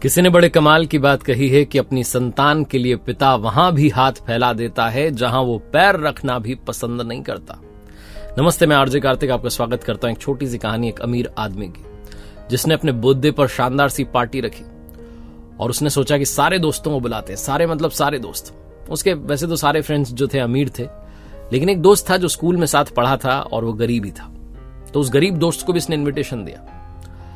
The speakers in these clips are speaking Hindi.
किसी ने बड़े कमाल की बात कही है कि अपनी संतान के लिए पिता वहां भी हाथ फैला देता है जहां वो पैर रखना भी पसंद नहीं करता। नमस्ते, मैं आरजे कार्तिक आपका स्वागत करता हूं एक छोटी सी कहानी एक अमीर आदमी की, जिसने अपने बर्थडे पर शानदार सी पार्टी रखी और उसने सोचा कि सारे दोस्तों को बुलाते हैं। सारे मतलब सारे दोस्त। उसके वैसे तो सारे फ्रेंड्स जो थे अमीर थे, लेकिन एक दोस्त था जो स्कूल में साथ पढ़ा था और वो गरीब ही था। तो उस गरीब दोस्त को भी इसने इन्विटेशन दिया।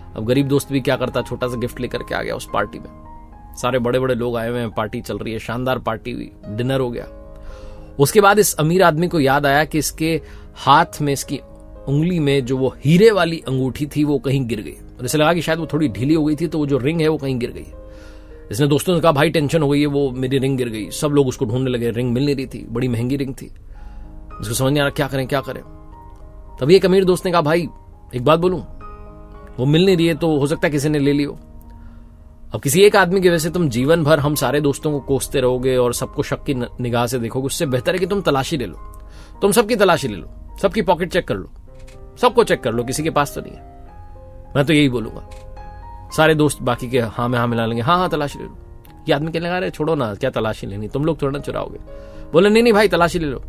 अब गरीब दोस्त भी क्या करता, छोटा सा गिफ्ट लेकर के आ गया उस पार्टी में। सारे बड़े बड़े लोग आए हुए हैं, पार्टी चल रही है, शानदार पार्टी हुई, डिनर हो गया। उसके बाद इस अमीर आदमी को याद आया कि इसके हाथ में, इसकी उंगली में जो वो हीरे वाली अंगूठी थी वो कहीं गिर गई। और इसे लगा कि शायद वो थोड़ी ढीली हो गई थी, तो वो जो रिंग है वो कहीं गिर गई। इसने दोस्तों से कहा, भाई टेंशन हो गई है, वो मेरी रिंग गिर गई। सब लोग उसको ढूंढने लगे, रिंग मिल नहीं रही थी, बड़ी महंगी रिंग थी। उसको समझ नहीं आ रहा क्या करें। तभी एक अमीर दोस्त ने कहा, भाई एक बात बोलूं, वो मिल नहीं रही है तो हो सकता है किसी ने ले लियो। अब किसी एक आदमी की वजह से तुम जीवन भर हम सारे दोस्तों को कोसते रहोगे और सबको शक की निगाह से देखोगे। उससे बेहतर है कि तुम तलाशी ले लो, तुम सबकी तलाशी ले लो, सबकी पॉकेट चेक कर लो, सबको चेक कर लो, किसी के पास तो नहीं है। मैं तो यही बोलूंगा। सारे दोस्त बाकी के हाँ में हाँ मिला लेंगे, हाँ तलाशी ले लो। ये आदमी कहने लगा, अरे छोड़ो ना, क्या तलाशी लेनी, तुम लोग थोड़ा ना चुराओगे। बोले नहीं भाई तलाशी ले लो।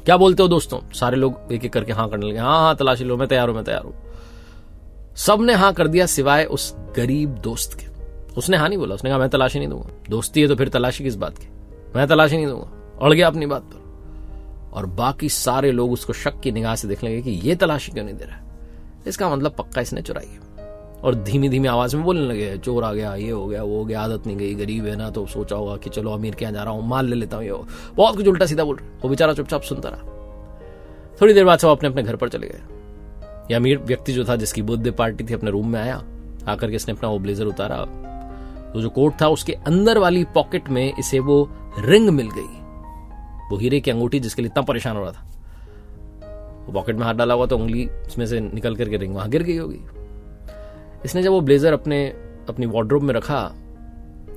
क्या बोलते हो दोस्तों? सारे लोग एक एक करके हाँ करने लगे, हाँ तलाशी लो, मैं तैयार हूं। सबने हाँ कर दिया सिवाय उस गरीब दोस्त के। उसने हाँ नहीं बोला, उसने कहा मैं तलाशी नहीं दूंगा। दोस्ती है तो फिर तलाशी किस बात की, मैं तलाशी नहीं दूंगा। अड़ गया अपनी बात पर। और बाकी सारे लोग उसको शक की निगाह से देखने लगे कि ये तलाशी क्यों नहीं दे रहा है, इसका मतलब पक्का इसने चुराई है। और धीमी धीमी आवाज में बोलने लगे, चोर आ गया, ये हो गया, वो हो गया, आदत नहीं गई, गरीब है ना, तो सोचा होगा कि चलो अमीर के यहाँ जा रहा हूं, माल ले लेता हूं। ये बहुत कुछ उल्टा सीधा बोल रहे। वो बेचारा चुपचाप सुनता रहा। थोड़ी देर बाद सब अपने अपने घर पर चले गए। ये अमीर व्यक्ति जो था, जिसकी बर्थडे पार्टी थी, अपने रूम में आया। आकर के इसने अपना वो ब्लेजर उतारा, तो जो कोट था उसके अंदर वाली पॉकेट में इसे वो रिंग मिल गई, वो हीरे की अंगूठी जिसके लिए इतना परेशान हो रहा था। वो पॉकेट में हाथ डाला हुआ तो उंगली उसमें से निकल करके रिंग वहां गिर गई होगी। इसने जब वो ब्लेजर अपनी वार्डरोब में रखा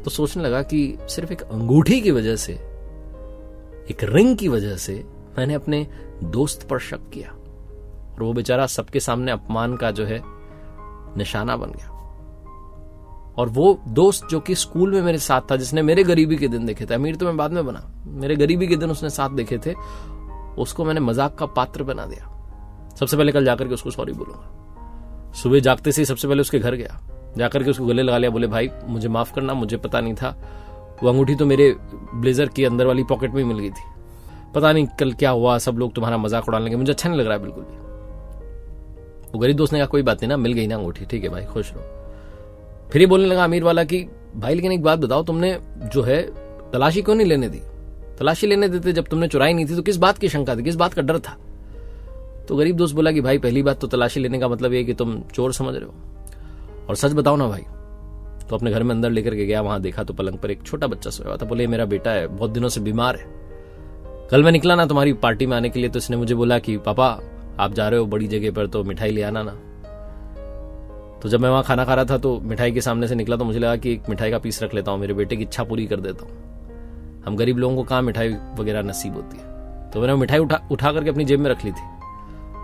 तो सोचने लगा कि सिर्फ एक अंगूठी की वजह से, एक रिंग की वजह से मैंने अपने दोस्त पर शक किया और वो बेचारा सबके सामने अपमान का जो है निशाना बन गया। और वो दोस्त जो कि स्कूल में मेरे साथ था, जिसने मेरे गरीबी के दिन देखे थे, अमीर तो मैं बाद में बना, मेरे गरीबी के दिन उसने साथ देखे थे, उसको मैंने मजाक का पात्र बना दिया। सबसे पहले कल जाकर के उसको सॉरी बोलूंगा। सुबह जागते से सबसे पहले उसके घर गया, जाकर के उसको गले लगा लिया, बोले भाई मुझे माफ करना, मुझे पता नहीं था, वो अंगूठी तो मेरे ब्लेजर की अंदर वाली पॉकेट में ही मिल गई थी, पता नहीं कल क्या हुआ, सब लोग तुम्हारा मजाक उड़ाने लगे, मुझे अच्छा नहीं लग रहा है बिल्कुल भी। वो गरीब दोस्त ने कहा, कोई बात नहीं ना, मिल गई ना अंगूठी, ठीक है भाई, खुश रहो। फिर ये बोलने लगा अमीर वाला कि भाई लेकिन एक बात बताओ, तुमने जो है तलाशी क्यों नहीं लेने दी? तलाशी लेने देते जब तुमने चुराई नहीं थी तो किस बात की शंका थी, किस बात का डर था? तो गरीब दोस्त बोला कि भाई पहली बात तो तलाशी लेने का मतलब ये कि तुम चोर समझ रहे हो, और सच बताओ ना भाई। तो अपने घर में अंदर लेकर के गया, वहां देखा तो पलंग पर एक छोटा बच्चा सोया हुआ था। बोले मेरा बेटा है, बहुत दिनों से बीमार है, कल मैं निकला ना तुम्हारी पार्टी में आने के लिए, तो इसने मुझे बोला कि पापा आप जा रहे हो बड़ी जगह पर तो मिठाई ले आना ना। तो जब मैं वहां खाना खा रहा था तो मिठाई के सामने से निकला तो मुझे लगा कि एक मिठाई का पीस रख लेता हूं, मेरे बेटे की इच्छा पूरी कर देता हूं। हम गरीब लोगों को कहां मिठाई वगैरह नसीब होती है। तो मैंने मिठाई उठा करके अपनी जेब में रख ली थी।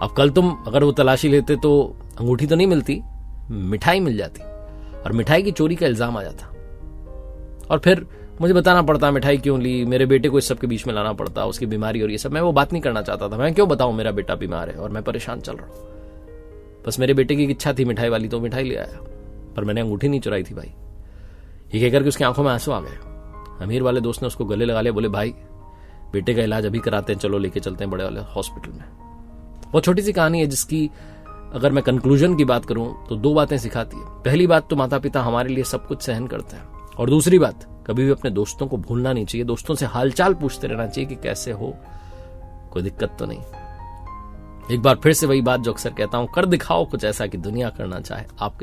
अब कल तुम अगर वो तलाशी लेते तो अंगूठी तो नहीं मिलती, मिठाई मिल जाती, और मिठाई की चोरी का इल्जाम आ जाता, और फिर मुझे बताना पड़ता मिठाई क्यों ली, मेरे बेटे को इस सब के बीच में लाना पड़ता, उसकी बीमारी और ये सब। मैं वो बात नहीं करना चाहता था। मैं क्यों बताऊं मेरा बेटा बीमार है और मैं परेशान चल रहा हूं। बस मेरे बेटे की इच्छा थी मिठाई वाली, तो मिठाई ले आया, पर मैंने अंगूठी नहीं चुराई थी भाई। ये कहकर के उसकी आंखों में आंसू आ गए। अमीर वाले दोस्त ने उसको गले लगा लिया, बोले भाई बेटे का इलाज अभी कराते हैं, चलो लेके चलते हैं बड़े वाले हॉस्पिटल में। बहुत छोटी सी कहानी है, जिसकी अगर मैं कंक्लूजन की बात करूं तो दो बातें सिखाती है। पहली बात तो माता पिता हमारे लिए सब कुछ सहन करते हैं, और दूसरी बात, कभी भी अपने दोस्तों को भूलना नहीं चाहिए, दोस्तों से हालचाल पूछते रहना चाहिए कि कैसे हो, कोई दिक्कत तो नहीं। एक बार फिर से वही बात जो अक्सर कहता हूं, कर दिखाओ कुछ ऐसा कि दुनिया करना चाहे आपके